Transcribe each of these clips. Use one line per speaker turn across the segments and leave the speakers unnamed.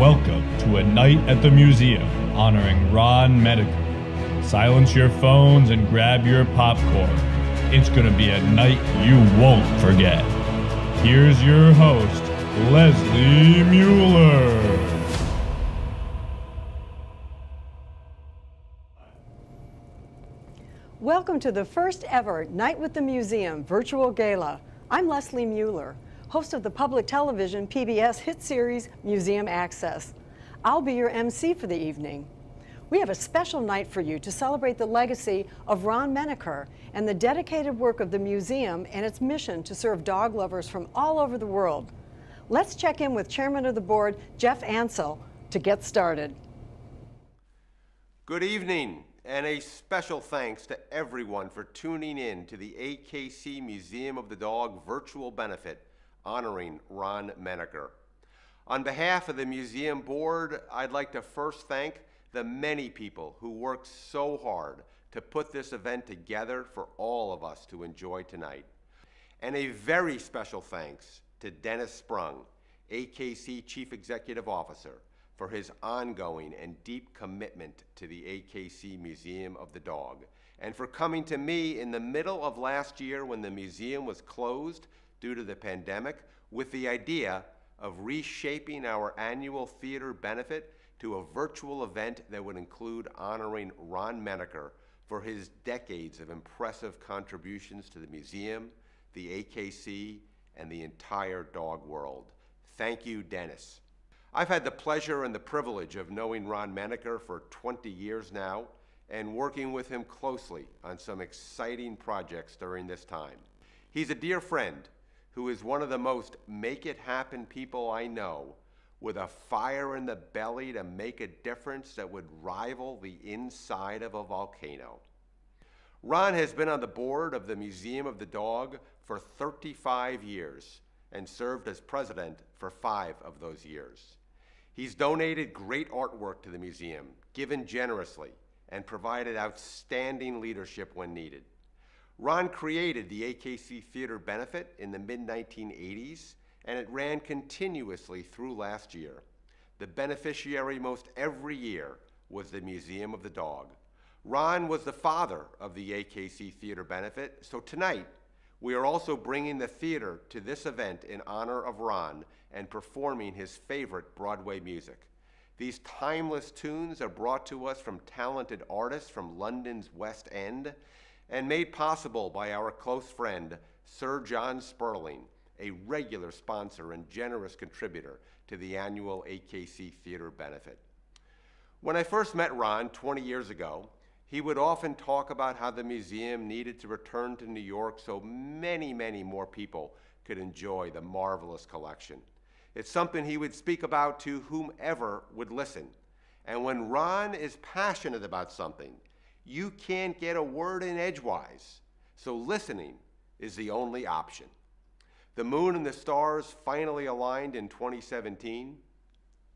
Welcome to a night at the museum honoring Ron Menaker. Silence your phones and grab your popcorn. It's going to be a night you won't forget. Here's your host, Leslie Mueller.
Welcome to the first ever Night with the Museum virtual gala. I'm Leslie Mueller, host of the public television PBS hit series Museum Access. I'll be your MC for the evening. We have a special night for you to celebrate the legacy of Ron Menaker and the dedicated work of the museum and its mission to serve dog lovers from all over the world. Let's check in with Chairman of the Board, Jeff Ansell, to get started.
Good evening, and a special thanks to everyone for tuning in to the AKC Museum of the Dog virtual benefit honoring Ron Menaker. On behalf of the museum board, I'd like to first thank the many people who worked so hard to put this event together for all of us to enjoy tonight. And a very special thanks to Dennis Sprung, AKC Chief Executive Officer, for his ongoing and deep commitment to the AKC Museum of the Dog, and for coming to me in the middle of last year when the museum was closed due to the pandemic with the idea of reshaping our annual theater benefit to a virtual event that would include honoring Ron Menaker for his decades of impressive contributions to the museum, the AKC, and the entire dog world. Thank you, Dennis. I've had the pleasure and the privilege of knowing Ron Menaker for 20 years now and working with him closely on some exciting projects during this time. He's a dear friend who is one of the most make-it-happen people I know, with a fire in the belly to make a difference that would rival the inside of a volcano. Ron has been on the board of the Museum of the Dog for 35 years and served as president for 5 of those years. He's donated great artwork to the museum, given generously, and provided outstanding leadership when needed. Ron created the AKC Theater Benefit in the mid-1980s, and it ran continuously through last year. The beneficiary most every year was the Museum of the Dog. Ron was the father of the AKC Theater Benefit, so tonight we are also bringing the theater to this event in honor of Ron and performing his favorite Broadway music. These timeless tunes are brought to us from talented artists from London's West End and made possible by our close friend, Sir John Sperling, a regular sponsor and generous contributor to the annual AKC Theater Benefit. When I first met Ron 20 years ago, he would often talk about how the museum needed to return to New York so many more people could enjoy the marvelous collection. It's something he would speak about to whomever would listen. And when Ron is passionate about something, you can't get a word in edgewise, so listening is the only option. The moon and the stars finally aligned in 2017,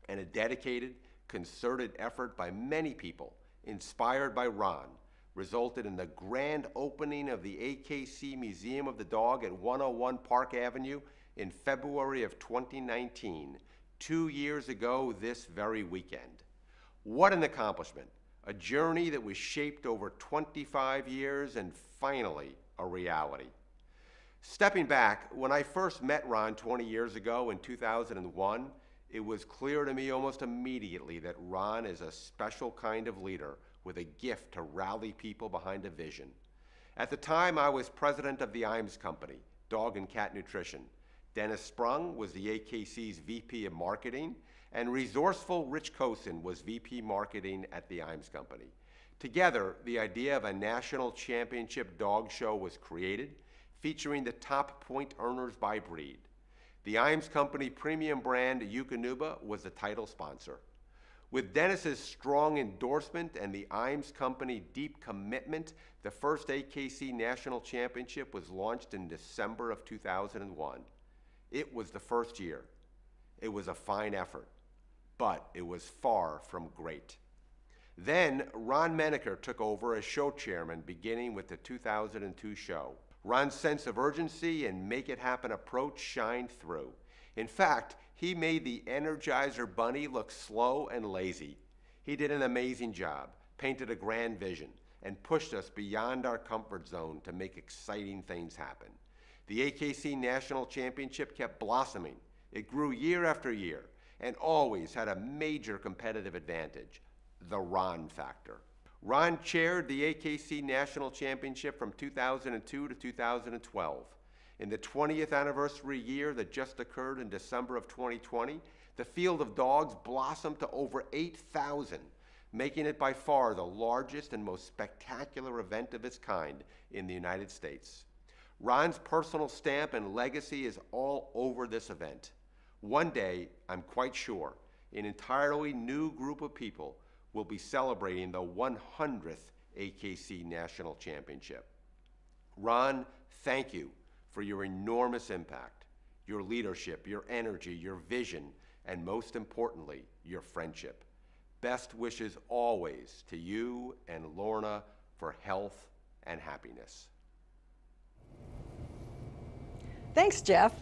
and a dedicated, concerted effort by many people, inspired by Ron, resulted in the grand opening of the AKC Museum of the Dog at 101 Park Avenue in February of 2019, 2 years ago this very weekend. What an accomplishment. A journey that was shaped over 25 years and finally a reality. Stepping back, when I first met Ron 20 years ago in 2001, it was clear to me almost immediately that Ron is a special kind of leader with a gift to rally people behind a vision. At the time, I was president of the Imes Company, Dog and Cat Nutrition. Dennis Sprung was the AKC's VP of Marketing, and resourceful Rich Kosin was VP Marketing at the Imes Company. Together, the idea of a national championship dog show was created, featuring the top point earners by breed. The Imes Company premium brand Eukanuba was the title sponsor. With Dennis's strong endorsement and the Imes Company deep commitment, the first AKC National Championship was launched in December of 2001. It was the first year. It was a fine effort, but it was far from great. Then Ron Menaker took over as show chairman beginning with the 2002 show. Ron's sense of urgency and make-it-happen approach shined through. In fact, he made the Energizer Bunny look slow and lazy. He did an amazing job, painted a grand vision, and pushed us beyond our comfort zone to make exciting things happen. The AKC National Championship kept blossoming. It grew year after year and always had a major competitive advantage, the Ron factor. Ron chaired the AKC National Championship from 2002 to 2012. In the 20th anniversary year that just occurred in December of 2020, the field of dogs blossomed to over 8,000, making it by far the largest and most spectacular event of its kind in the United States. Ron's personal stamp and legacy is all over this event. One day, I'm quite sure, an entirely new group of people will be celebrating the 100th AKC National Championship. Ron, thank you for your enormous impact, your leadership, your energy, your vision, and most importantly, your friendship. Best wishes always to you and Lorna for health and happiness.
Thanks, Jeff.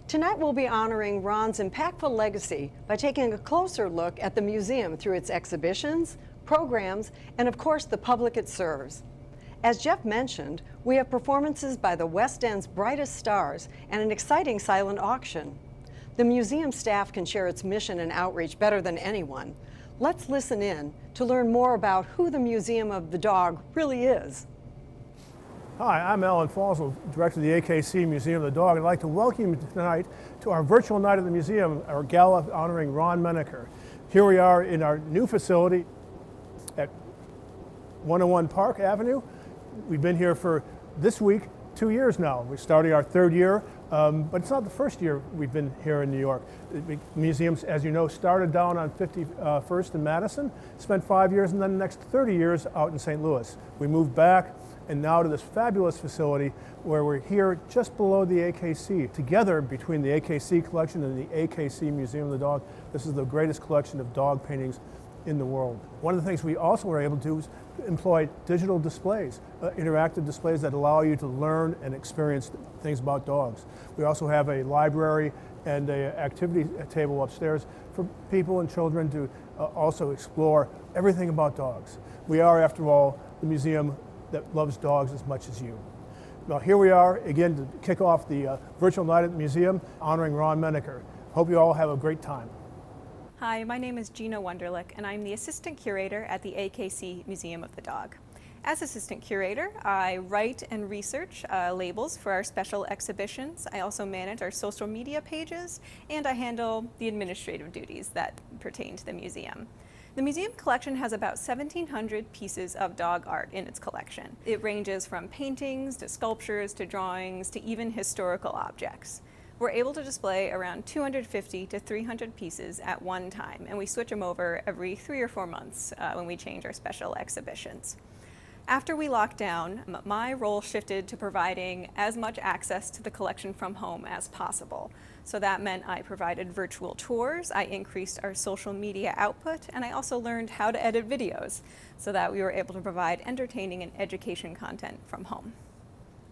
Tonight we'll be honoring Ron's impactful legacy by taking a closer look at the museum through its exhibitions, programs, and of course the public it serves. As Jeff mentioned, we have performances by the West End's brightest stars and an exciting silent auction. The museum staff can share its mission and outreach better than anyone. Let's listen in to learn more about who the Museum of the Dog really is.
Hi, I'm Alan Falsell, Director of the AKC Museum of the Dog. I'd like to welcome you tonight to our virtual night at the museum, our gala honoring Ron Menaker. Here we are in our new facility at 101 Park Avenue. We've been here for this week 2 years now. We're starting our third year, but it's not the first year we've been here in New York. The museum, as you know, started down on 51st and Madison, spent 5 years, and then the next 30 years out in St. Louis. We moved back and now to this fabulous facility where we're here just below the AKC. Together, between the AKC collection and the AKC Museum of the Dog, this is the greatest collection of dog paintings in the world. One of the things we also were able to do is employ digital displays, interactive displays that allow you to learn and experience things about dogs. We also have a library and an activity table upstairs for people and children to also explore everything about dogs. We are, after all, the museum that loves dogs as much as you. Now here we are again to kick off the virtual night at the museum honoring Ron Menaker. Hope you all have a great time.
Hi, my name is JEANA Wunderlich, and I'm the Assistant Curator at the AKC Museum of the Dog. As Assistant Curator, I write and research labels for our special exhibitions. I also manage our social media pages, and I handle the administrative duties that pertain to the museum. The museum collection has about 1,700 pieces of dog art in its collection. It ranges from paintings to sculptures to drawings to even historical objects. We're able to display around 250 to 300 pieces at one time, and we switch them over every 3 or 4 months when we change our special exhibitions. After we locked down, my role shifted to providing as much access to the collection from home as possible. So that meant I provided virtual tours, I increased our social media output, and I also learned how to edit videos so that we were able to provide entertaining and education content from home.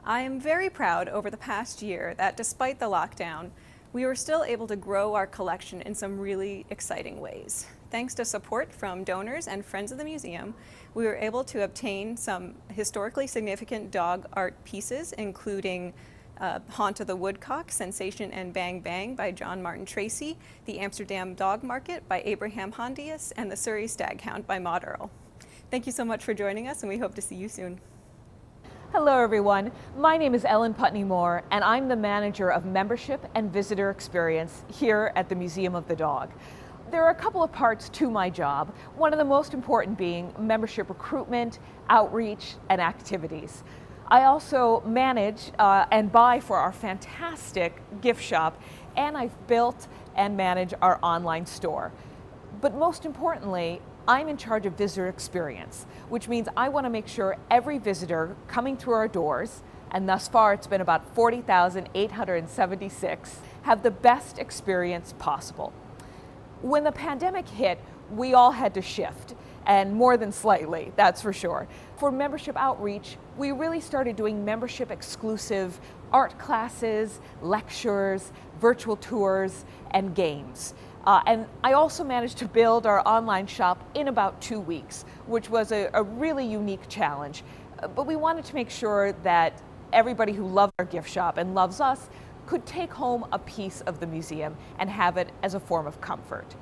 I am very proud over the past year that despite the lockdown, we were still able to grow our collection in some really exciting ways. Thanks to support from donors and friends of the museum, we were able to obtain some historically significant dog art pieces, including Haunt of the Woodcock, Sensation and Bang Bang by John Martin Tracy, The Amsterdam Dog Market by Abraham Hondius, and The Surrey Staghound by Maud Earl. Thank you so much for joining us, and we hope to see you soon.
Hello everyone, my name is Ellen PUTNEYMOORE and I'm the manager of membership and visitor experience here at the Museum of the Dog. There are a couple of parts to my job, one of the most important being membership recruitment, outreach, and activities. I also manage and buy for our fantastic gift shop, and I've built and manage our online store. But most importantly, I'm in charge of visitor experience, which means I want to make sure every visitor coming through our doors, and thus far it's been about 40,876, have the best experience possible. When the pandemic hit, we all had to shift, and more than slightly, that's for sure. For membership outreach, we really started doing membership exclusive art classes, lectures, virtual tours, and games. And I also managed to build our online shop in about 2 weeks, which was a really unique challenge. But we wanted to make sure that everybody who loved our gift shop and loves us could take home a piece of the museum and have it as a form of comfort.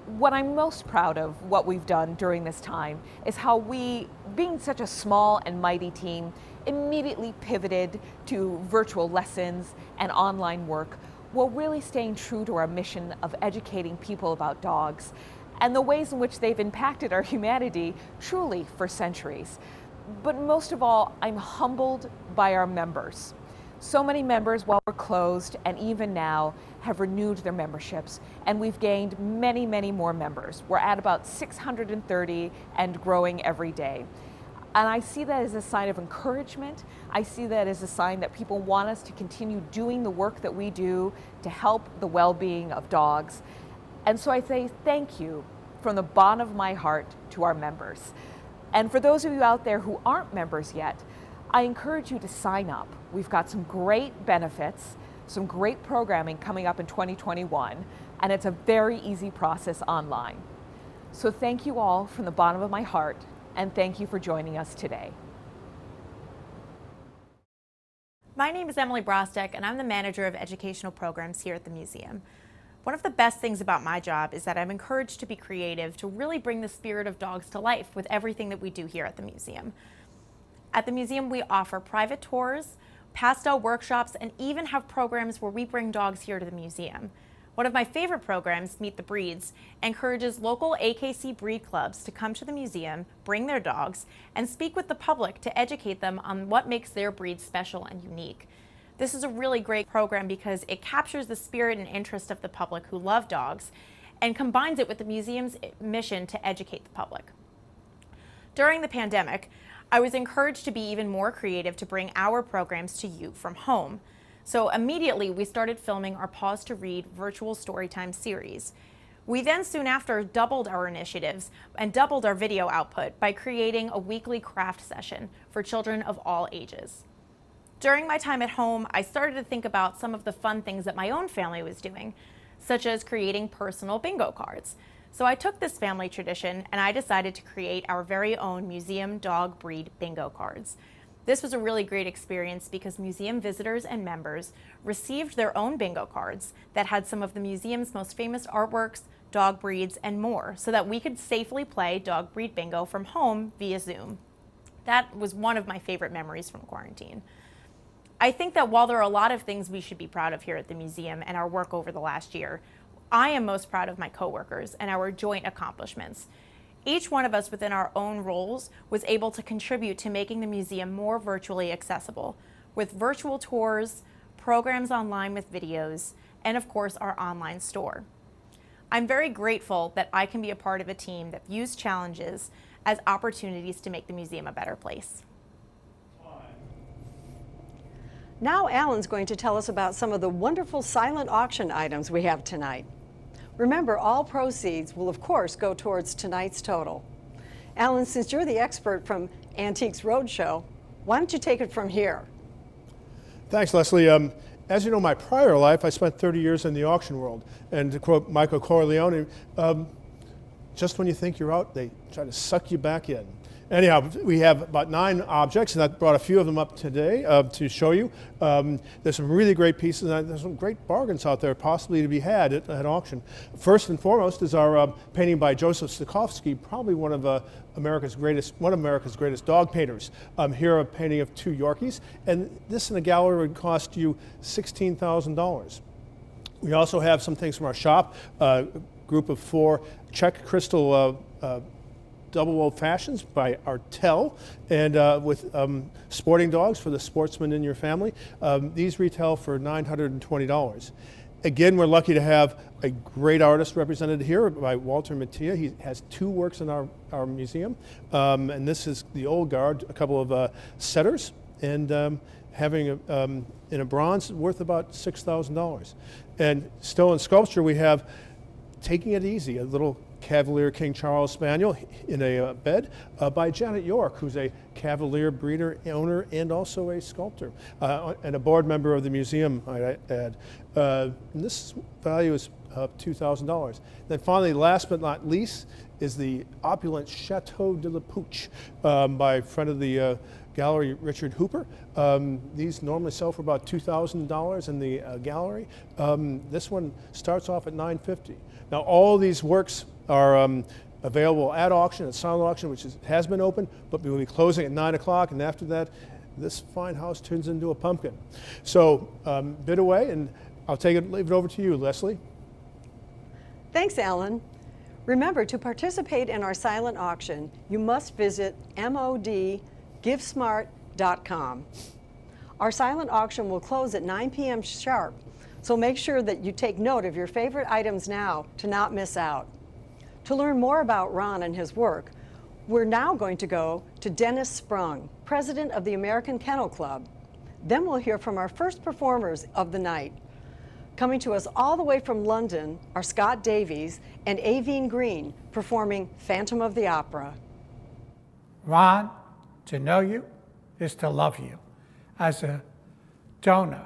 What I'm most proud of what we've done during this time is how we, being such a small and mighty team, immediately pivoted to virtual lessons and online work, while really staying true to our mission of educating people about dogs and the ways in which they've impacted our humanity truly for centuries. But most of all, I'm humbled by our members. So many members, while we're closed, and even now, have renewed their memberships, and we've gained many, many more members. We're at about 630 and growing every day. And I see that as a sign of encouragement. I see that as a sign that people want us to continue doing the work that we do to help the well-being of dogs. And so I say thank you from the bottom of my heart to our members. And for those of you out there who aren't members yet, I encourage you to sign up. We've got some great benefits, some great programming coming up in 2021, and it's a very easy process online. So thank you all from the bottom of my heart, and thank you for joining us today.
My name is Emily Brostek, and I'm the manager of educational programs here at the museum. One of the best things about my job is that I'm encouraged to be creative to really bring the spirit of dogs to life with everything that we do here at the museum. At the museum, we offer private tours, pastel workshops, and even have programs where we bring dogs here to the museum. One of my favorite programs, Meet the Breeds, encourages local AKC breed clubs to come to the museum, bring their dogs, and speak with the public to educate them on what makes their breed special and unique. This is a really great program because it captures the spirit and interest of the public who love dogs and combines it with the museum's mission to educate the public. During the pandemic, I was encouraged to be even more creative to bring our programs to you from home. So immediately we started filming our Pause to Read virtual storytime series. We then soon after doubled our initiatives and doubled our video output by creating a weekly craft session for children of all ages. During my time at home, I started to think about some of the fun things that my own family was doing, such as creating personal bingo cards. So I took this family tradition and I decided to create our very own museum dog breed bingo cards. This was a really great experience because museum visitors and members received their own bingo cards that had some of the museum's most famous artworks, dog breeds, and more, so that we could safely play dog breed bingo from home via Zoom. That was one of my favorite memories from quarantine. I think that while there are a lot of things we should be proud of here at the museum and our work over the last year, I am most proud of my coworkers and our joint accomplishments. Each one of us within our own roles was able to contribute to making the museum more virtually accessible, with virtual tours, programs online with videos, and of course our online store. I'm very grateful that I can be a part of a team that views challenges as opportunities to make the museum a better place.
Now Alan's going to tell us about some of the wonderful silent auction items we have tonight. Remember, all proceeds will of course go towards tonight's total. Alan, since you're the expert from Antiques Roadshow, why don't you take it from here?
Thanks, Leslie. As you know, my prior life, I spent 30 years in the auction world. And to quote Michael Corleone, just when you think you're out, they try to suck you back in. Anyhow, we have about 9 objects, and I brought a few of them up today to show you. There's some really great pieces, and there's some great bargains out there possibly to be had at auction. First and foremost is our painting by Joseph Stokowski, probably one of America's greatest dog painters. Here a painting of 2 Yorkies, and this in a gallery would cost you $16,000. We also have some things from our shop, a group of 4 Czech crystal double old fashions by Artel, and with sporting dogs for the sportsman in your family. These retail for $920. Again, we're lucky to have a great artist represented here by Walter Mattia. He has 2 works in our museum, and this is the old guard, a couple of setters, and having in a bronze worth about $6,000. And still in sculpture, we have Taking It Easy, a little Cavalier King Charles Spaniel in a bed by Janet York, who's a Cavalier breeder, owner, and also a sculptor, and a board member of the museum, I'd add. And this value is $2,000. Then finally, last but not least, is the opulent Chateau de la Pouche by a friend of the gallery, Richard Hooper. These normally sell for about $2,000 in the gallery. This one starts off at $950. Now, all these works are available at auction, at silent auction, which has been open, but we will be closing at 9 o'clock, and after that, this fine house turns into a pumpkin. So bid away, and I'll leave it over to you, Leslie.
Thanks, Alan. Remember, to participate in our silent auction, you must visit modgivesmart.com. Our silent auction will close at 9 p.m. sharp, so make sure that you take note of your favorite items now to not miss out. To learn more about Ron and his work, we're now going to go to Dennis Sprung, president of the American Kennel Club. Then we'll hear from our first performers of the night. Coming to us all the way from London are Scott Davies and Aveen Green performing Phantom of the Opera.
Ron, to know you is to love you. As a donor,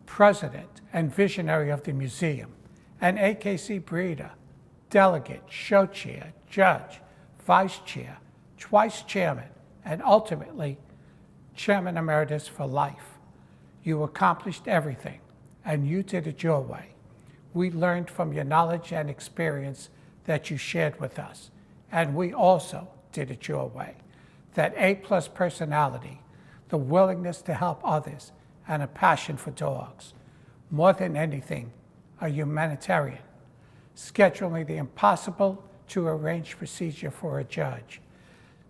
president, and visionary of the museum, an AKC breeder, delegate, show chair, judge, vice chair, twice chairman, and ultimately chairman emeritus for life. You accomplished everything, and you did it your way. We learned from your knowledge and experience that you shared with us, and we also did it your way. That A+ personality, the willingness to help others, and a passion for dogs. More than anything, a humanitarian, scheduling the impossible to arrange procedure for a judge,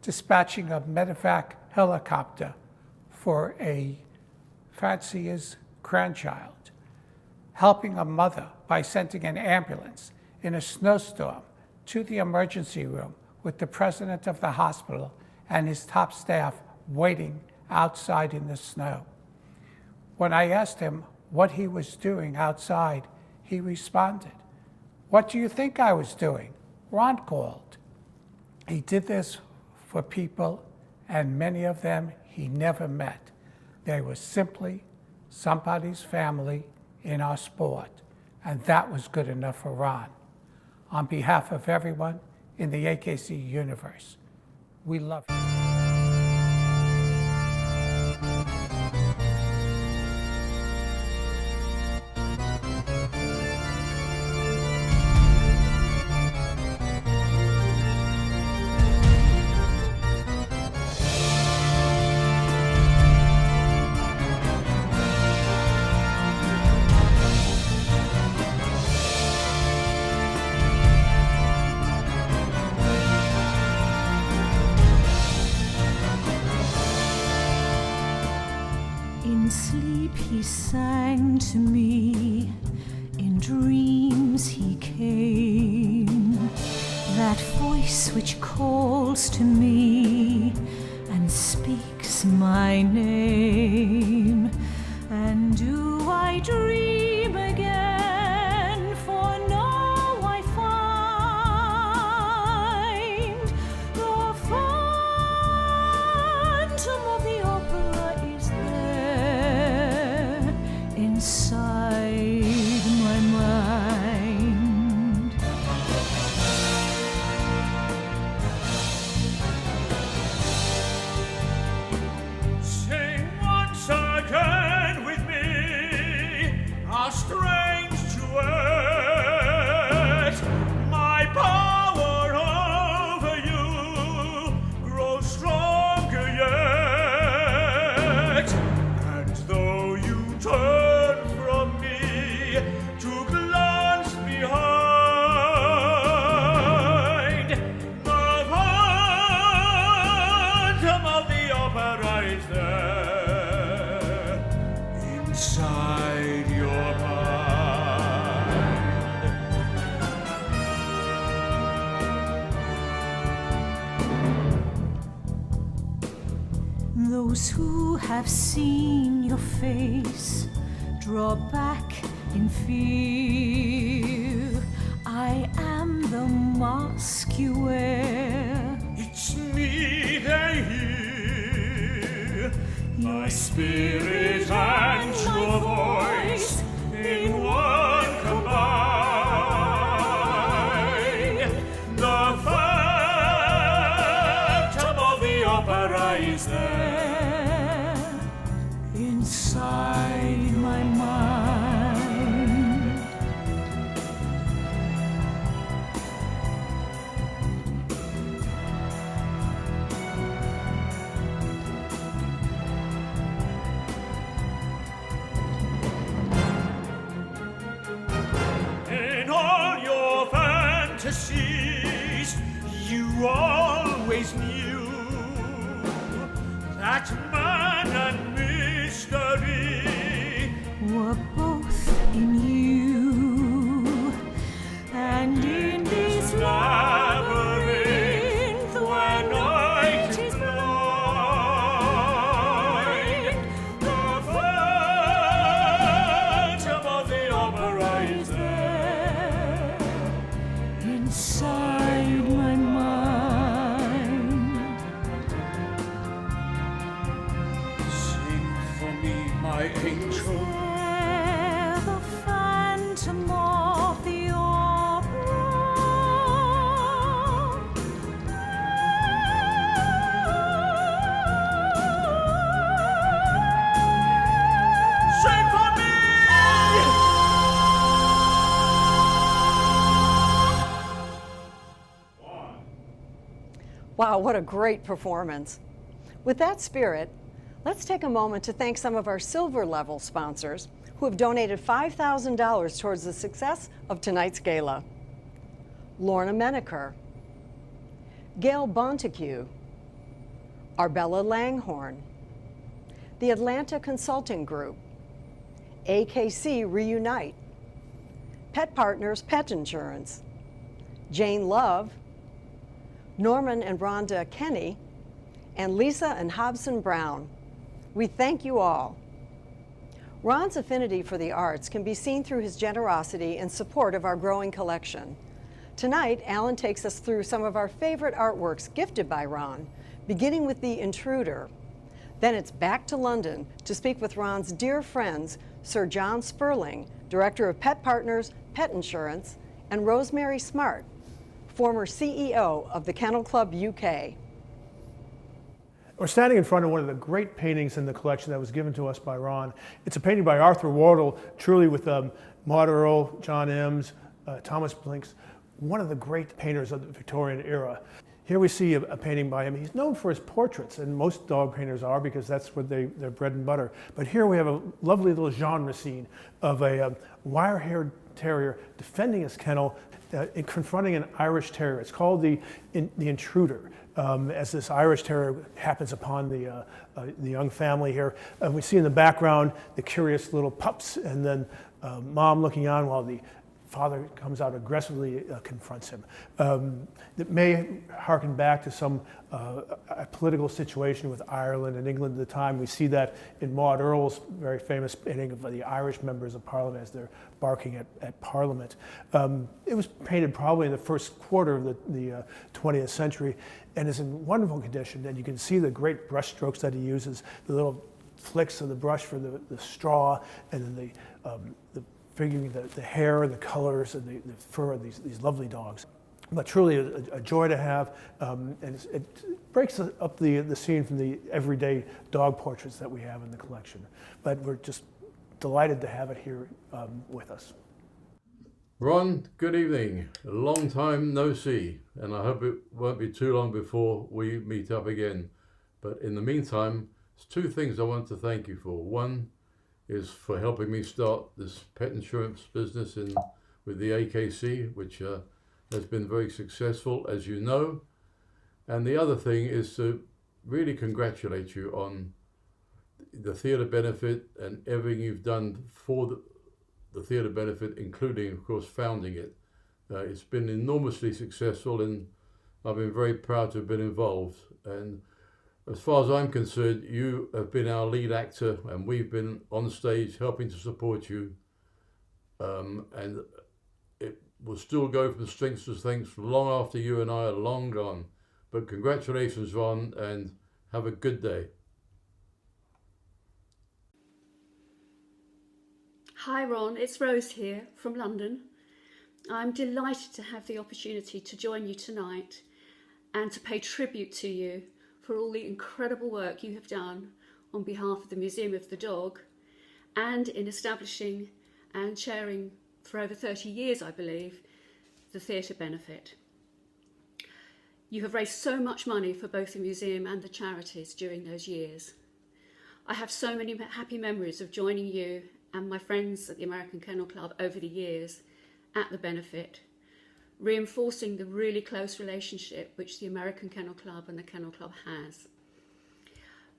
dispatching a medevac helicopter for a fancier's grandchild, helping a mother by sending an ambulance in a snowstorm to the emergency room with the president of the hospital and his top staff waiting outside in the snow. When I asked him what he was doing outside, he responded, "What do you think I was doing? Ron called." He did this for people, and many of them he never met. They were simply somebody's family in our sport, and that was good enough for Ron. On behalf of everyone in the AKC universe, we love you.
In sleep he sang to me, in dreams he came, that voice which calls to me and speaks my name. And do I dream again? For now I find the phantom of the opera is there inside my mind.
Sing once again with me a strange duet. My power over you grows stronger yet. And though you turn from me to glance behind, the phantom of the opera is there inside your mind.
Those who have seen your face draw back in fear. I am the mask you wear.
It's me they hear, my spirit and your voice in one combine. The phantom of the opera is there
Inside my mind.
in all your fantasies. You always knew that man and mystery
We're both in you, and in this labyrinth where night is blind,
the phantom of the opera is there.
inside my mind.
Sing for me, my angel.
There the phantom of the opera.
Sing for me!
Wow, what a great performance. With that spirit, let's take a moment to thank some of our silver level sponsors who have donated $5,000 towards the success of tonight's gala. Lorna Menaker, Gail Bonteque, Arbella Langhorn, the Atlanta Consulting Group, AKC Reunite, Pet Partners Pet Insurance, Jane Love, Norman and Rhonda Kenny, and Lisa and Hobson Brown. We thank you all. Ron's affinity for the arts can be seen through his generosity and support of our growing collection. Tonight, Alan takes us through some of our favorite artworks gifted by Ron, beginning with The Intruder. Then it's back to London to speak with Ron's dear friends, Sir John Sperling, Director of Pet Partners Pet Insurance, and Rosemary Smart, former CEO of the Kennel Club UK.
We're standing in front of one of the great paintings in the collection that was given to us by Ron. It's a painting by Arthur Wardle, truly with Maud Earl, John Eames, Thomas Blinks, one of the great painters of the Victorian era. Here we see a painting by him. He's known for his portraits, and most dog painters are because that's what their bread and butter. But here we have a lovely little genre scene of a wire-haired terrier defending his kennel, confronting an Irish terrier. It's called the Intruder. As this Irish terrier happens upon the young family here. We see in the background the curious little pups, and then mom looking on while the father comes out aggressively, confronts him. It may harken back to some a political situation with Ireland and England at the time. We see that in Maud Earl's very famous painting of the Irish members of Parliament as they're barking at Parliament. It was painted probably in the first quarter of the 20th century and is in wonderful condition. And you can see the great brush strokes that he uses, the little flicks of the brush for the straw, and then the figuring the hair and the colors and the fur of these lovely dogs. But truly a joy to have, and it breaks up the scene from the everyday dog portraits that we have in the collection. But we're just delighted to have it here with us.
Ron, good evening. A long time no see, and I hope it won't be too long before we meet up again. But in the meantime, there's two things I want to thank you for. One is for helping me start this pet insurance business with the AKC, which has been very successful, as you know. And the other thing is to really congratulate you on the theatre benefit and everything you've done for the theatre benefit, including, of course, founding it. It's been enormously successful, and I've been very proud to have been involved. And as far as I'm concerned, you have been our lead actor, and we've been on stage helping to support you. And will still go from strength to strength long after you and I are long gone. But congratulations, Ron, and have a good day.
Hi Ron, it's Rose here from London. I'm delighted to have the opportunity to join you tonight and to pay tribute to you for all the incredible work you have done on behalf of the Museum of the Dog and in establishing and chairing for over 30 years, I believe, the theatre benefit. You have raised so much money for both the museum and the charities during those years. I have so many happy memories of joining you and my friends at the American Kennel Club over the years at the benefit, reinforcing the really close relationship which the American Kennel Club and the Kennel Club has.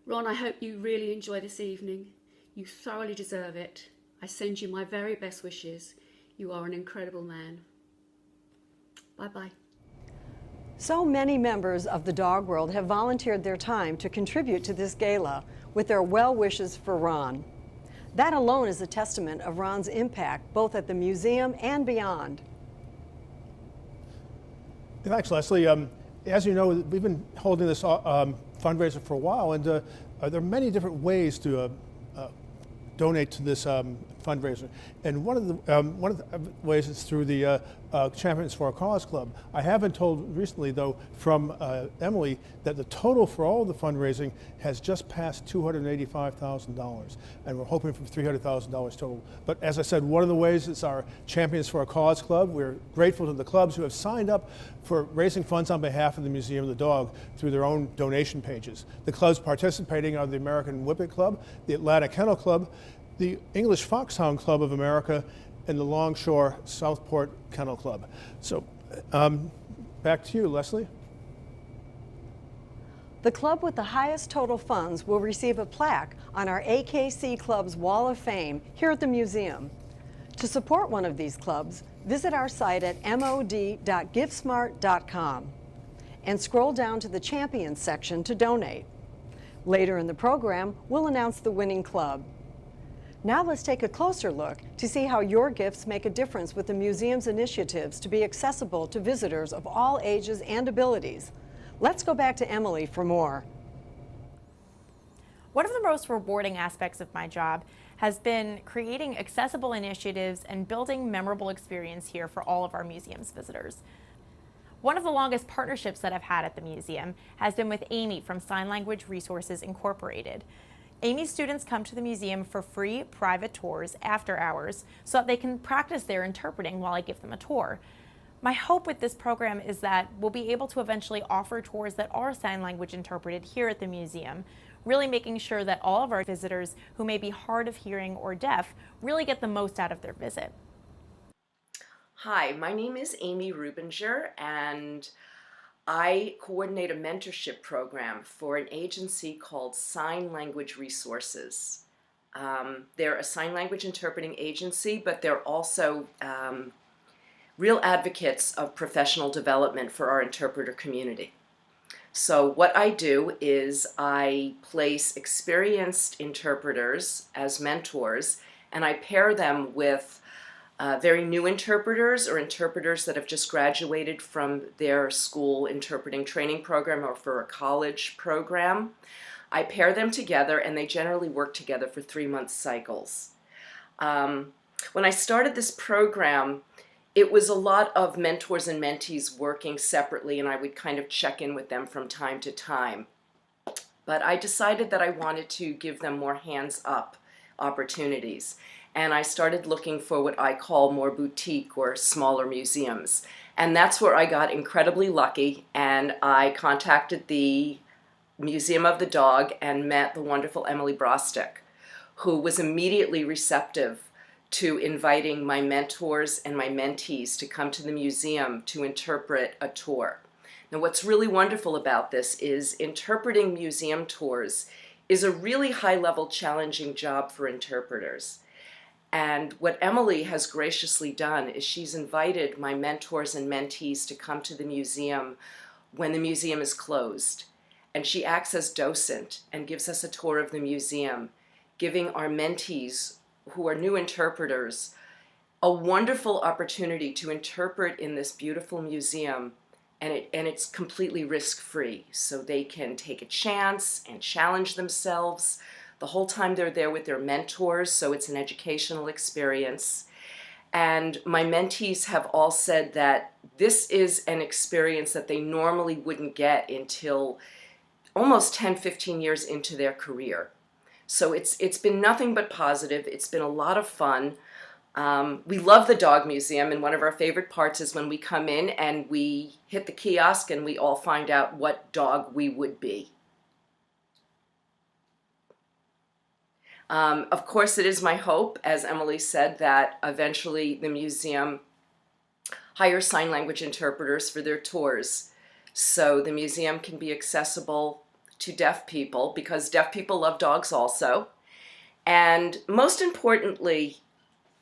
Ron, I hope you really enjoy this evening. You thoroughly deserve it. I send you my very best wishes. You are an incredible man. Bye-bye.
So many members of the dog world have volunteered their time to contribute to this gala with their well wishes for Ron. That alone is a testament of Ron's impact both at the museum and beyond.
Thanks, Leslie. As you know, we've been holding this fundraiser for a while, and there are many different ways to donate to this fundraiser. And one of the ways is through the Champions for a Cause Club. I have been told recently, though, from Emily, that the total for all the fundraising has just passed $285,000, and we're hoping for $300,000 total. But as I said, one of the ways is our Champions for a Cause Club. We're grateful to the clubs who have signed up for raising funds on behalf of the Museum of the Dog through their own donation pages. The clubs participating are the American Whippet Club, the Atlanta Kennel Club, the English Foxhound Club of America, and the Longshore Southport Kennel Club. So back to you, Leslie.
The club with the highest total funds will receive a plaque on our AKC Club's Wall of Fame here at the museum. To support one of these clubs, visit our site at mod.givesmart.com and scroll down to the Champions section to donate. Later in the program, we'll announce the winning club. Now let's take a closer look to see how your gifts make a difference with the museum's initiatives to be accessible to visitors of all ages and abilities. Let's go back to Emily for more.
One of the most rewarding aspects of my job has been creating accessible initiatives and building memorable experience here for all of our museum's visitors. One of the longest partnerships that I've had at the museum has been with Amy from Sign Language Resources Incorporated. Amy's students come to the museum for free private tours after hours so that they can practice their interpreting while I give them a tour. My hope with this program is that we'll be able to eventually offer tours that are sign language interpreted here at the museum, really making sure that all of our visitors who may be hard of hearing or deaf really get the most out of their visit.
Hi, my name is Amy Rubinger, and I coordinate a mentorship program for an agency called Sign Language Resources. They're a sign language interpreting agency, but they're also real advocates of professional development for our interpreter community. So what I do is I place experienced interpreters as mentors, and I pair them with very new interpreters or interpreters that have just graduated from their school interpreting training program or for a college program. I pair them together, and they generally work together for 3-month cycles. When I started this program, it was a lot of mentors and mentees working separately, and I would kind of check in with them from time to time. But I decided that I wanted to give them more hands-up opportunities. And I started looking for what I call more boutique or smaller museums. And that's where I got incredibly lucky, and I contacted the Museum of the Dog and met the wonderful Emily Brostek, who was immediately receptive to inviting my mentors and my mentees to come to the museum to interpret a tour. Now, what's really wonderful about this is interpreting museum tours is a really high-level, challenging job for interpreters. And what Emily has graciously done is she's invited my mentors and mentees to come to the museum when the museum is closed. And she acts as docent and gives us a tour of the museum, giving our mentees, who are new interpreters, a wonderful opportunity to interpret in this beautiful museum, and it's completely risk-free, so they can take a chance and challenge themselves the whole time they're there with their mentors, so it's an educational experience. And my mentees have all said that this is an experience that they normally wouldn't get until almost 10-15 years into their career. So it's been nothing but positive. It's been a lot of fun. We love the dog museum, and one of our favorite parts is when we come in and we hit the kiosk and we all find out what dog we would be. Of course, it is my hope, as Emily said, that eventually the museum hires sign language interpreters for their tours, so the museum can be accessible to deaf people, because deaf people love dogs also. And most importantly,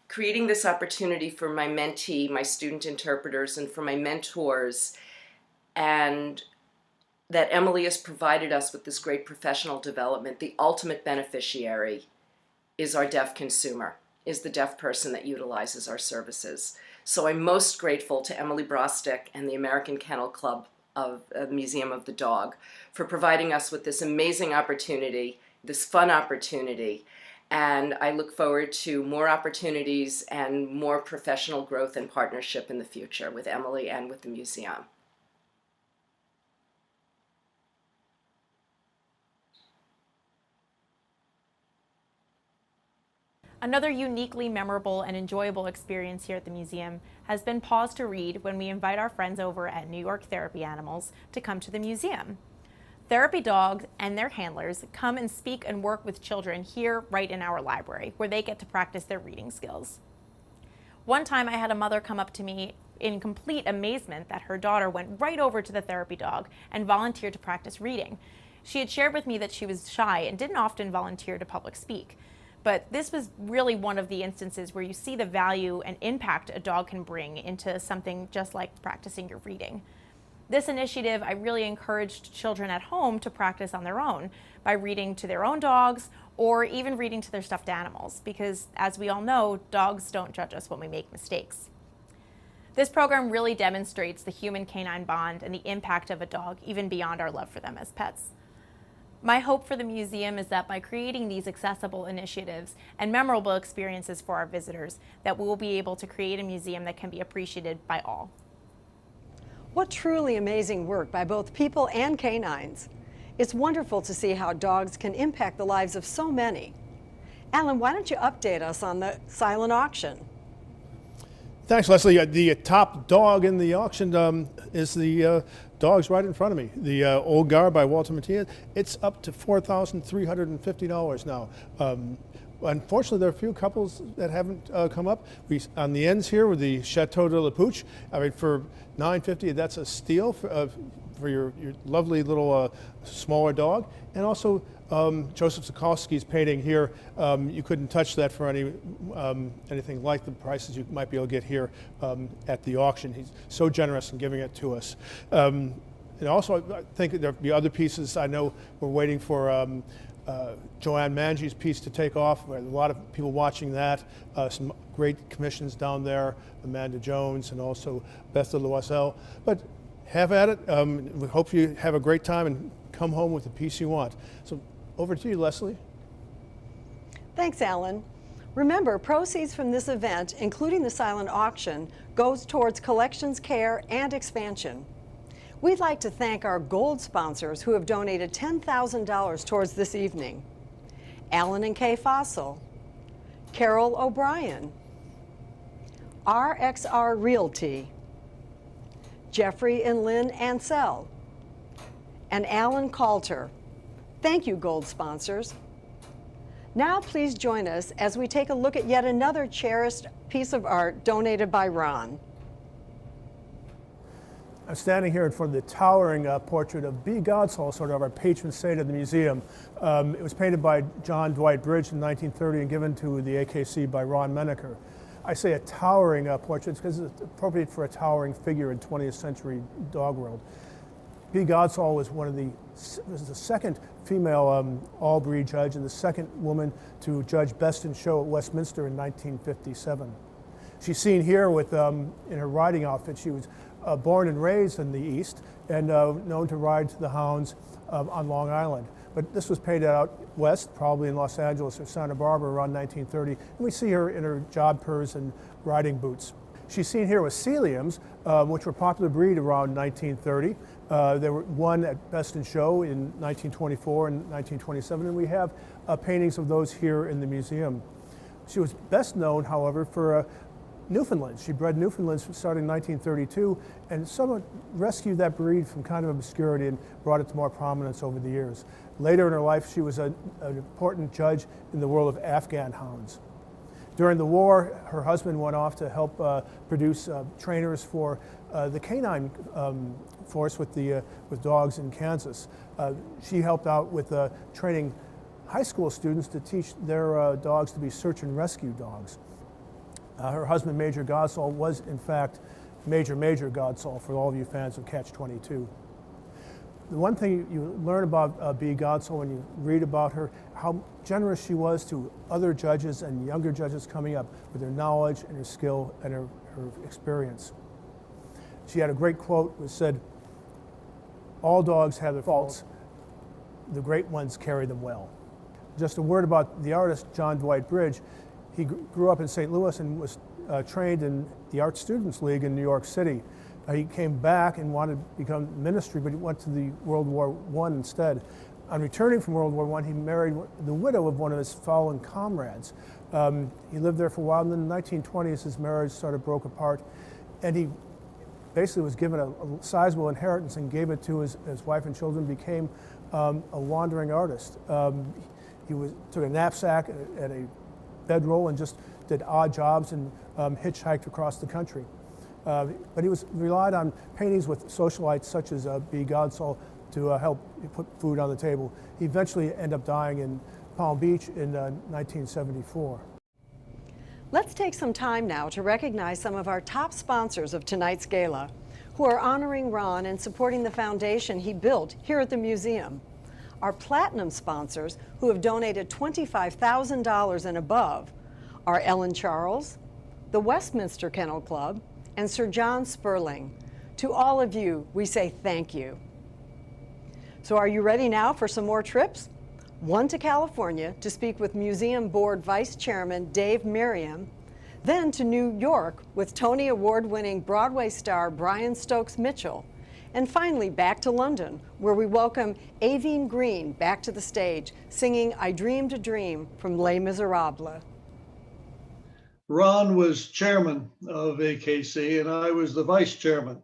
creating this opportunity for my mentee, my student interpreters, and for my mentors, and that Emily has provided us with this great professional development. The ultimate beneficiary is our deaf consumer, is the deaf person that utilizes our services. So I'm most grateful to Emily BROSTEK and the American Kennel Club of the Museum of the Dog for providing us with this amazing opportunity, this fun opportunity. And I look forward to more opportunities and more professional growth and partnership in the future with Emily and with the museum.
Another uniquely memorable and enjoyable experience here at the museum has been Pause to Read when we invite our friends over at New York Therapy Animals to come to the museum. Therapy dogs and their handlers come and speak and work with children here right in our library, where they get to practice their reading skills. One time I had a mother come up to me in complete amazement that her daughter went right over to the therapy dog and volunteered to practice reading. She had shared with me that she was shy and didn't often volunteer to public speak. But this was really one of the instances where you see the value and impact a dog can bring into something just like practicing your reading. This initiative, I really encouraged children at home to practice on their own by reading to their own dogs or even reading to their stuffed animals, because as we all know, dogs don't judge us when we make mistakes. This program really demonstrates the human-canine bond and the impact of a dog even beyond our love for them as pets. My hope for the museum is that by creating these accessible initiatives and memorable experiences for our visitors, that we will be able to create a museum that can be appreciated by all.
What truly amazing work by both people and canines. It's wonderful to see how dogs can impact the lives of so many. Alan, why don't you update us on the silent auction?
Thanks, Leslie. The top dog in the auction is the dogs right in front of me. The Old Guard by Walter Mattia. It's up to $4,350 now. Unfortunately, there are a few couples that haven't come up. On the ends here with the Chateau de la Pouche, I mean, for $950, that's a steal for your lovely little smaller dog. And also Joseph Zukalski's painting here. You couldn't touch that for anything like the prices you might be able to get here at the auction. He's so generous in giving it to us. And also, I think there'll be other pieces. I know we're waiting for Joanne Mangi's piece to take off. A lot of people watching that. Some great commissions down there, Amanda Jones and also Beth de Loisel. But have at it. We hope you have a great time and come home with the piece you want. So over to you, Leslie.
Thanks, Alan. Remember, proceeds from this event, including the silent auction, goes towards collections care and expansion. We'd like to thank our gold sponsors who have donated $10,000 towards this evening. Alan and Kay Fossil, Carol O'Brien, RXR Realty, Jeffrey and Lynn Ansell, and Alan Coulter. Thank you, gold sponsors. Now please join us as we take a look at yet another cherished piece of art donated by Ron.
I'm standing here in front of the towering portrait of B. Godshall, sort of our patron saint of the museum. It was painted by John Dwight Bridge in 1930 and given to the AKC by Ron Menaker. I say a towering portrait because it's appropriate for a towering figure in 20th century dog world. B. Godshall was was the second female all-breed judge and the second woman to judge Best in Show at Westminster in 1957. She's seen here with in her riding outfit. She was born and raised in the East and known to ride the hounds on Long Island. But this was paid out west, probably in Los Angeles or Santa Barbara around 1930. And we see her in her jodhpurs and riding boots. She's seen here with Sealyhams, which were a popular breed around 1930. They were won at Best in Show in 1924 and 1927, and we have paintings of those here in the museum. She was best known, however, for Newfoundlands. She bred Newfoundlands starting in 1932 and somewhat rescued that breed from kind of obscurity and brought it to more prominence over the years. Later in her life, she was an important judge in the world of Afghan hounds. During the war, her husband went off to help produce trainers for the canine force with dogs in Kansas. She helped out with training high school students to teach their dogs to be search and rescue dogs. Her husband, Major Godsall, was in fact Major Godsall, for all of you fans of Catch-22. The one thing you learn about Bea Godsall when you read about her, how generous she was to other judges and younger judges coming up with her knowledge and her skill and her experience. She had a great quote which said, "All dogs have their faults, the great ones carry them well." Just a word about the artist, John Dwight Bridge. He grew up in St. Louis and was trained in the Art Students League in New York City. He came back and wanted to become ministry, but he went to the World War I instead. On returning from World War I, he married the widow of one of his fallen comrades. He lived there for a while, and then in the 1920s, his marriage sort of broke apart, and he basically was given a sizable inheritance and gave it to his wife and children, became a wandering artist. He took a knapsack and a bedroll and just did odd jobs and hitchhiked across the country. But he relied on paintings with socialites such as Bea Godsall to help put food on the table. He eventually ended up dying in Palm Beach in 1974.
Let's take some time now to recognize some of our top sponsors of tonight's gala, who are honoring Ron and supporting the foundation he built here at the museum. Our platinum sponsors, who have donated $25,000 and above, are Ellen Charles, the Westminster Kennel Club, and Sir John Sperling. To all of you, we say thank you. So are you ready now for some more trips? One to California to speak with Museum Board Vice Chairman Dave Merriam, then to New York with Tony Award-winning Broadway star Brian Stokes Mitchell, and finally back to London, where we welcome Aveen Green back to the stage, singing I Dreamed a Dream from Les Miserables.
Ron was chairman of AKC and I was the vice chairman.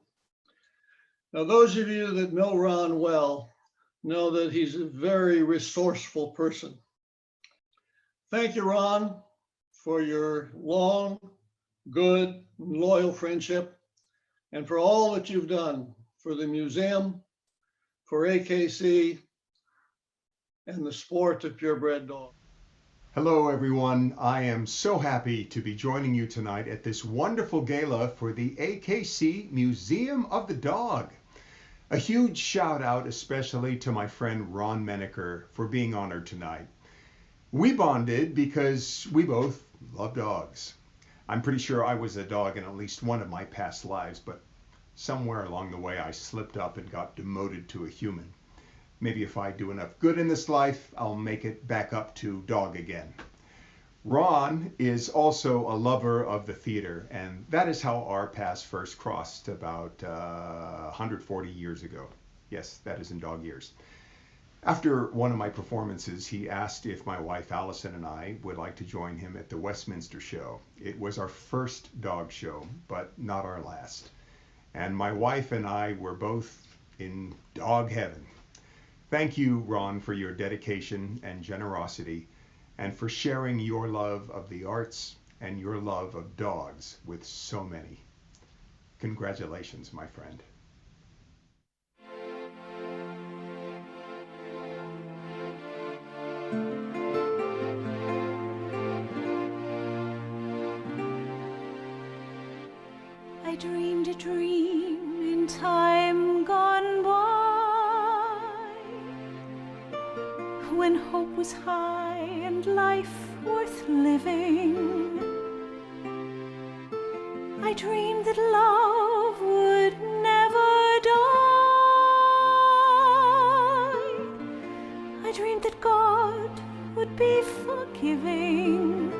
Now, those of you that know Ron well know that he's a very resourceful person. Thank you, Ron, for your long, good, loyal friendship and for all that you've done for the museum, for AKC, and the sport of purebred dogs.
Hello everyone, I am so happy to be joining you tonight at this wonderful gala for the AKC Museum of the Dog. A huge shout out especially to my friend Ron Menaker for being honored tonight. We bonded because we both love dogs. I'm pretty sure I was a dog in at least one of my past lives, but somewhere along the way I slipped up and got demoted to a human. Maybe if I do enough good in this life, I'll make it back up to dog again. Ron is also a lover of the theater, and that is how our paths first crossed about 140 years ago. Yes, that is in dog years. After one of my performances, he asked if my wife Allison and I would like to join him at the Westminster show. It was our first dog show, but not our last. And my wife and I were both in dog heaven. Thank you, Ron, for your dedication and generosity and for sharing your love of the arts and your love of dogs with so many. Congratulations, my friend.
I dreamed a dream in time gone by, when hope was high and life worth living. I dreamed that love would never die. I dreamed that God would be forgiving.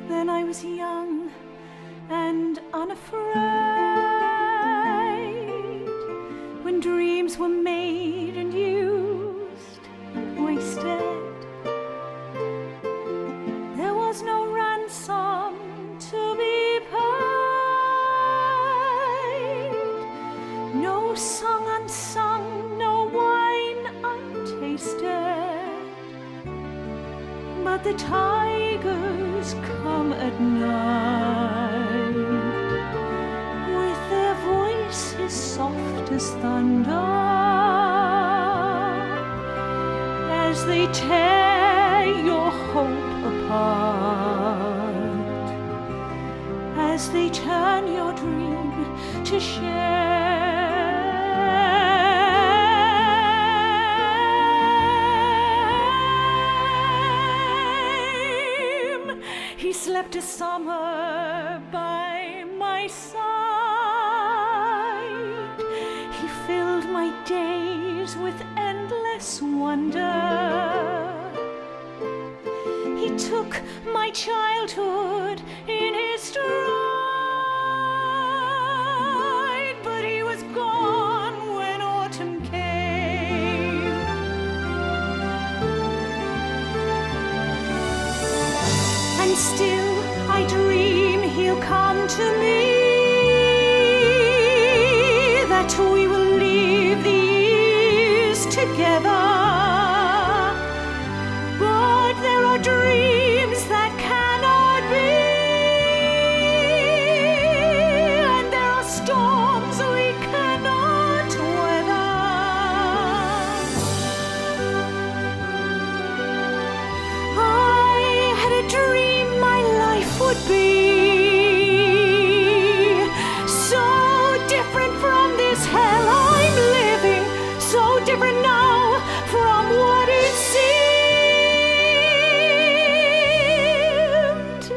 Then I was young and unafraid, when dreams were made and used and wasted. There was no ransom to be paid, no song unsung, no wine untasted. But the tigers come at night, with their voices soft as thunder, as they tear your hope apart, as they turn your dream to shame. He slept a summer by my side. He filled my days with endless wonder. He took my childhood in his stride, but he was gone when autumn came. And still I dream he'll come to me, that we will leave the years together. But there are dreams that cannot be, and there are storms we cannot weather. I had a dream my life would be so different from this hell I'm living, so different now from what it seemed.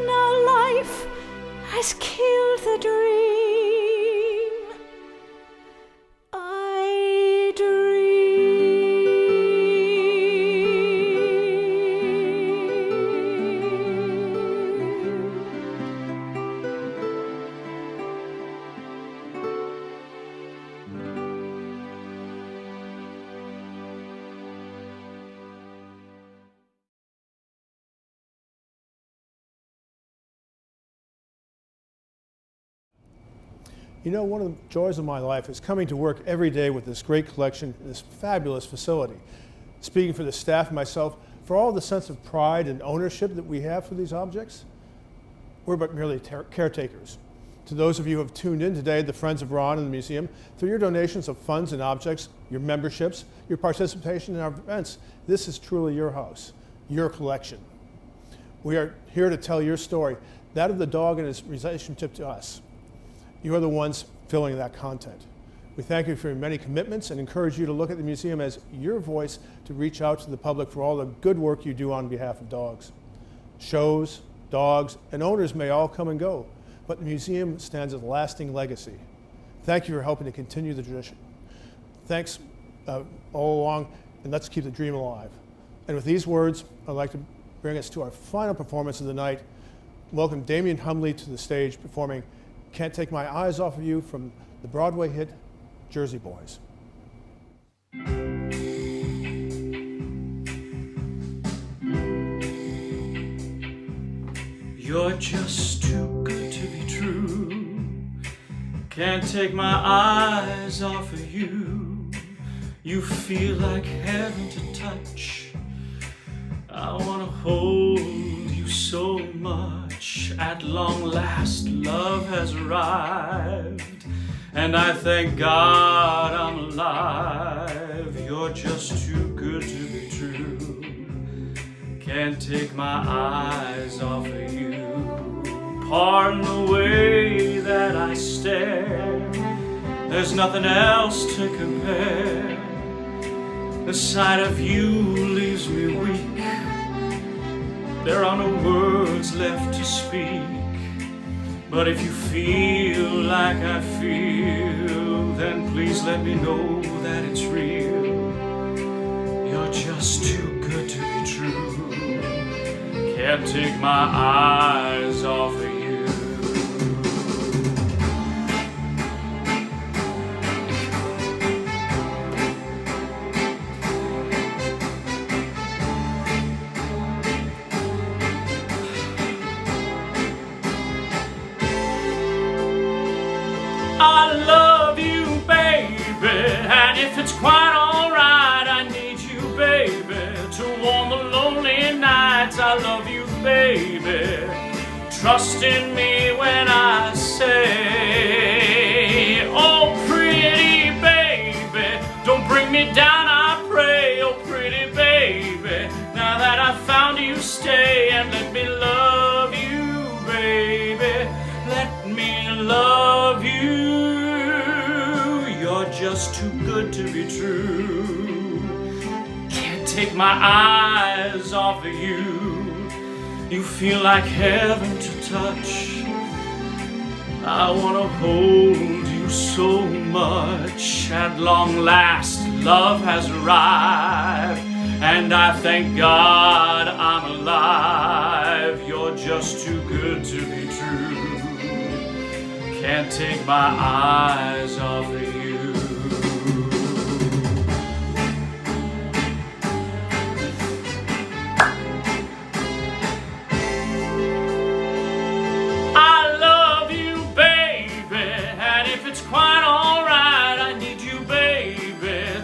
Now life has killed the dream I
You know, one of the joys of my life is coming to work every day with this great collection, this fabulous facility. Speaking for the staff and myself, for all the sense of pride and ownership that we have for these objects, we're but merely caretakers. To those of you who have tuned in today, the Friends of Ron and the museum, through your donations of funds and objects, your memberships, your participation in our events, this is truly your house, your collection. We are here to tell your story, that of the dog and its relationship to us. You are the ones filling that content. We thank you for your many commitments and encourage you to look at the museum as your voice to reach out to the public for all the good work you do on behalf of dogs. Shows, dogs, and owners may all come and go, but the museum stands as a lasting legacy. Thank you for helping to continue the tradition. Thanks all along, and let's keep the dream alive. And with these words, I'd like to bring us to our final performance of the night. Welcome Damian Humley to the stage performing Can't Take My Eyes Off of You from the Broadway hit, Jersey Boys.
You're just too good to be true. Can't take my eyes off of you. You feel like heaven to touch. I wanna hold you so much. At long last, love has arrived, and I thank God I'm alive. You're just too good to be true. Can't take my eyes off of you. Pardon the way that I stare. There's nothing else to compare. The sight of you leaves me weak. There are no words left to speak. But if you feel like I feel, then please let me know that it's real. You're just too good to be true. Can't take my eyes off of you. I love you, baby, and if it's quite alright, I need you, baby, to warm the lonely nights. I love you, baby. Trust in me when I say, oh, pretty baby, don't bring me down, I pray. Oh, pretty baby, now that I've found you, stay and let me love you, baby. Let me love you. You're just too good to be true. Can't take my eyes off of you. You feel like heaven to touch. I wanna hold you so much. At long last, love has arrived, and I thank God I'm alive. You're just too good to be true. Can't take my eyes off of you. I love you, baby, and if it's quite alright, I need you, baby,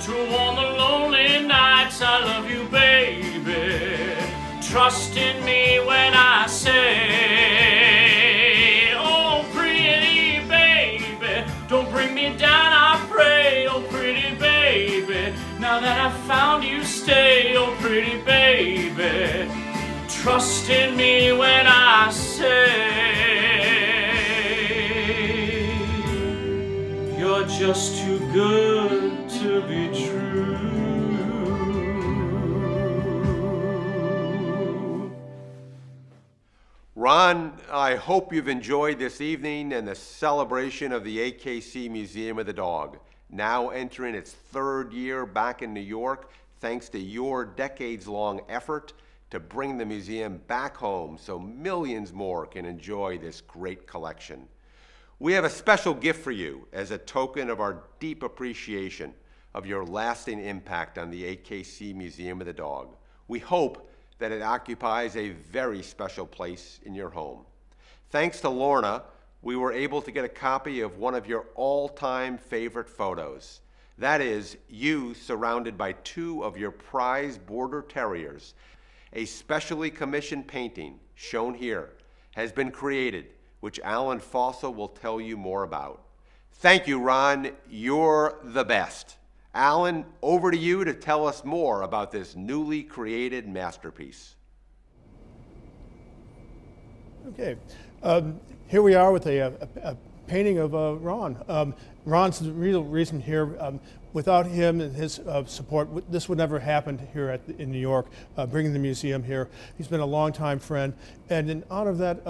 to warm the lonely nights. I love you, baby. Trust in me when I say, oh, pretty baby, don't bring me down, I pray. Oh, pretty baby, now that I've found you, stay. Oh, pretty baby, trust in me when I say, you're just too good to be true.
Ron, I hope you've enjoyed this evening and the celebration of the AKC Museum of the Dog, now entering its third year back in New York, thanks to your decades-long effort to bring the museum back home so millions more can enjoy this great collection. We have a special gift for you as a token of our deep appreciation of your lasting impact on the AKC Museum of the Dog. We hope that it occupies a very special place in your home. Thanks to Lorna, we were able to get a copy of one of your all-time favorite photos. That is, you surrounded by two of your prized border terriers. A specially commissioned painting, shown here, has been created, which Alan Fossel will tell you more about. Thank you, Ron. You're the best. Alan, over to you to tell us more about this newly created masterpiece.
Okay, here we are with a painting of Ron. Ron's the real reason here. Without him and his support, this would never happen here in New York, bringing the museum here. He's been a longtime friend, and in honor of that,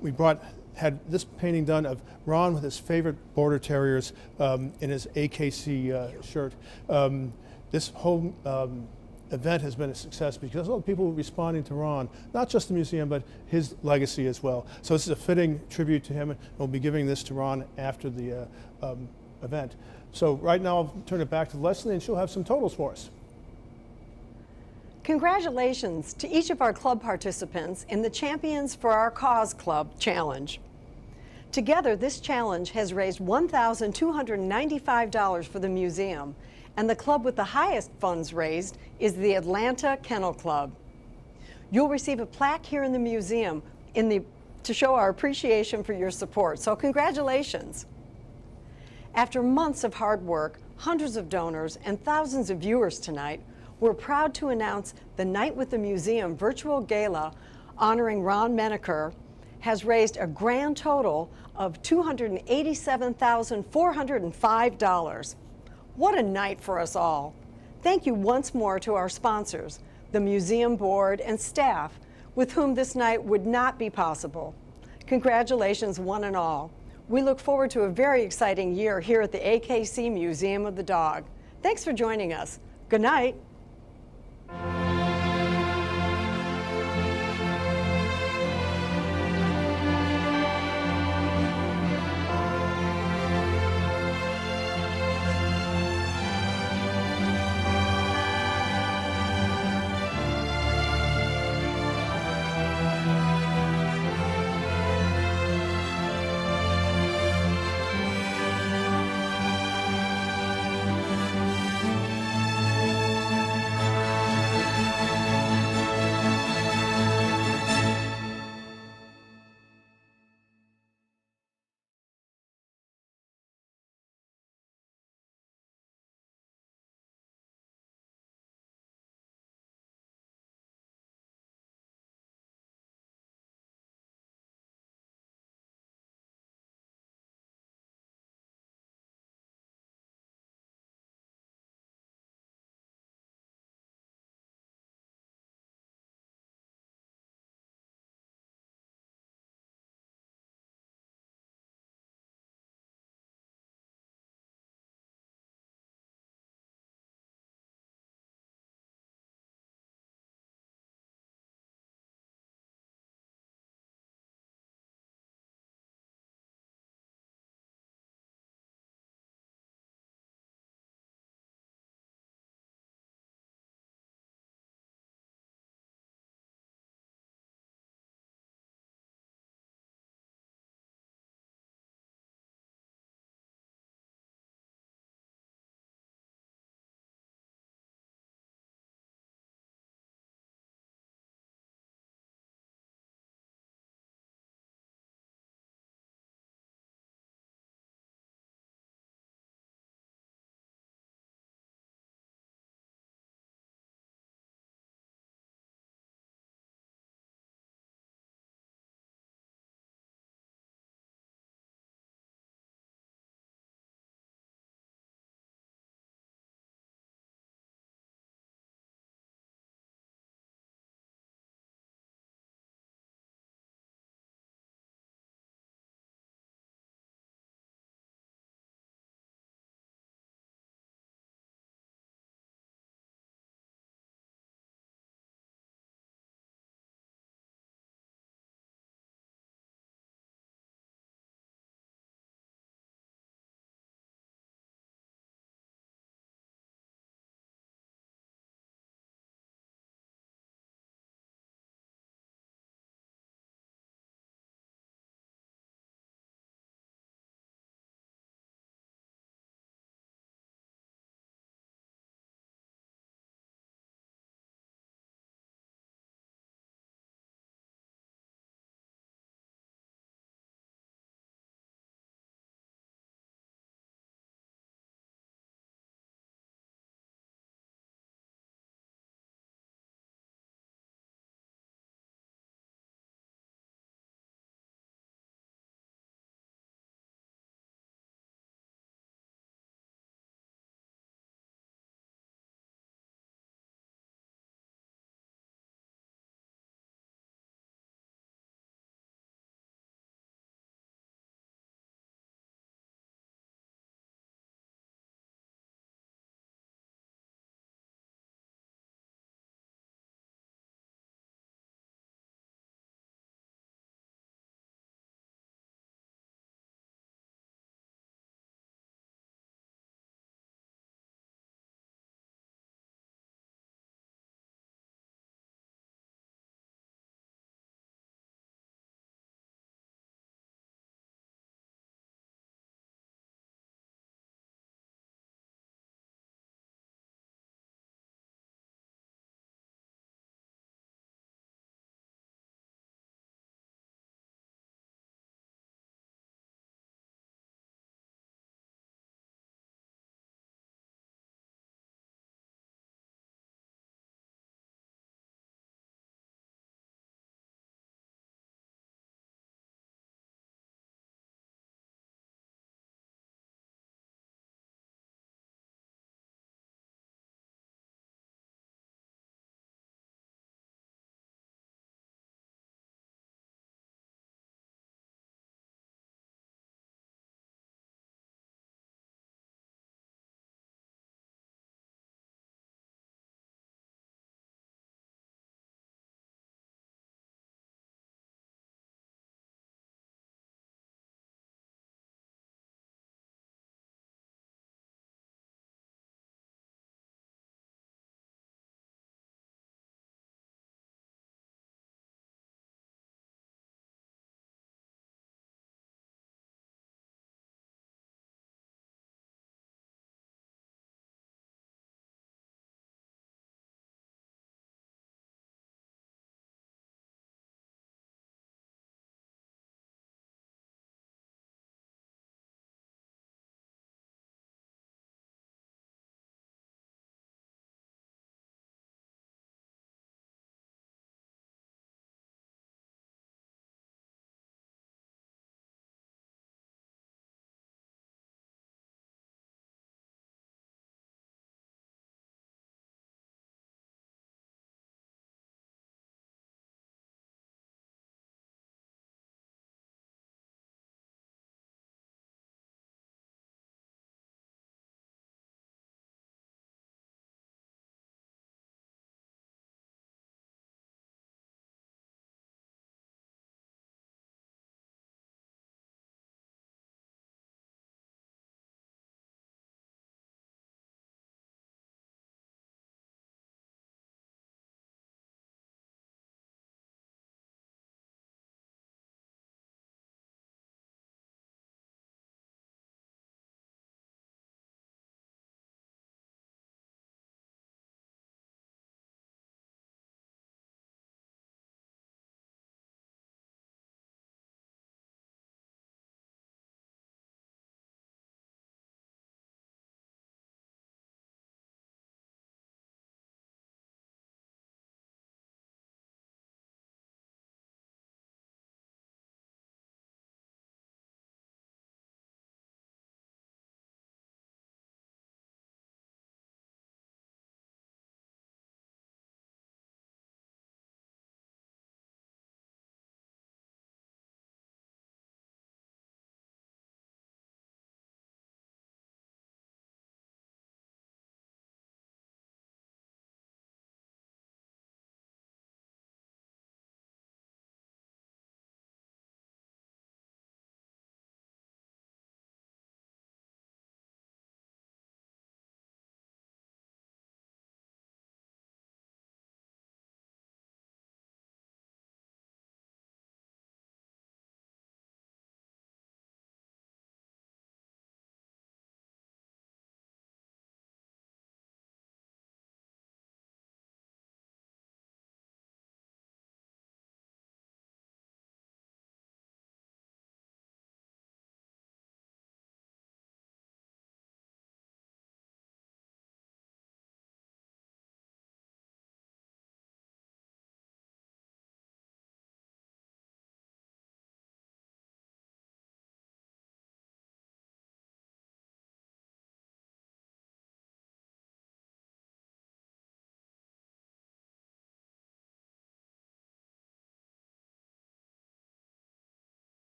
we had this painting done of Ron with his favorite border terriers in his AKC shirt. This whole event has been a success because all the people responding to Ron, not just the museum, but his legacy as well. So this is a fitting tribute to him, and we'll be giving this to Ron after the event. So right now I'll turn it back to Leslie, and she'll have some totals for us.
Congratulations to each of our club participants in the Champions for Our Cause Club Challenge. Together, this challenge has raised $1,295 for the museum, and the club with the highest funds raised is the Atlanta Kennel Club. You'll receive a plaque here in the museum to show our appreciation for your support, so congratulations. After months of hard work, hundreds of donors, and thousands of viewers tonight, we're proud to announce the Night with the Museum virtual gala honoring Ron Menaker has raised a grand total of $287,405. What a night for us all. Thank you once more to our sponsors, the museum board and staff, with whom this night would not be possible. Congratulations, one and all. We look forward to a very exciting year here at the AKC Museum of the Dog. Thanks for joining us. Good night.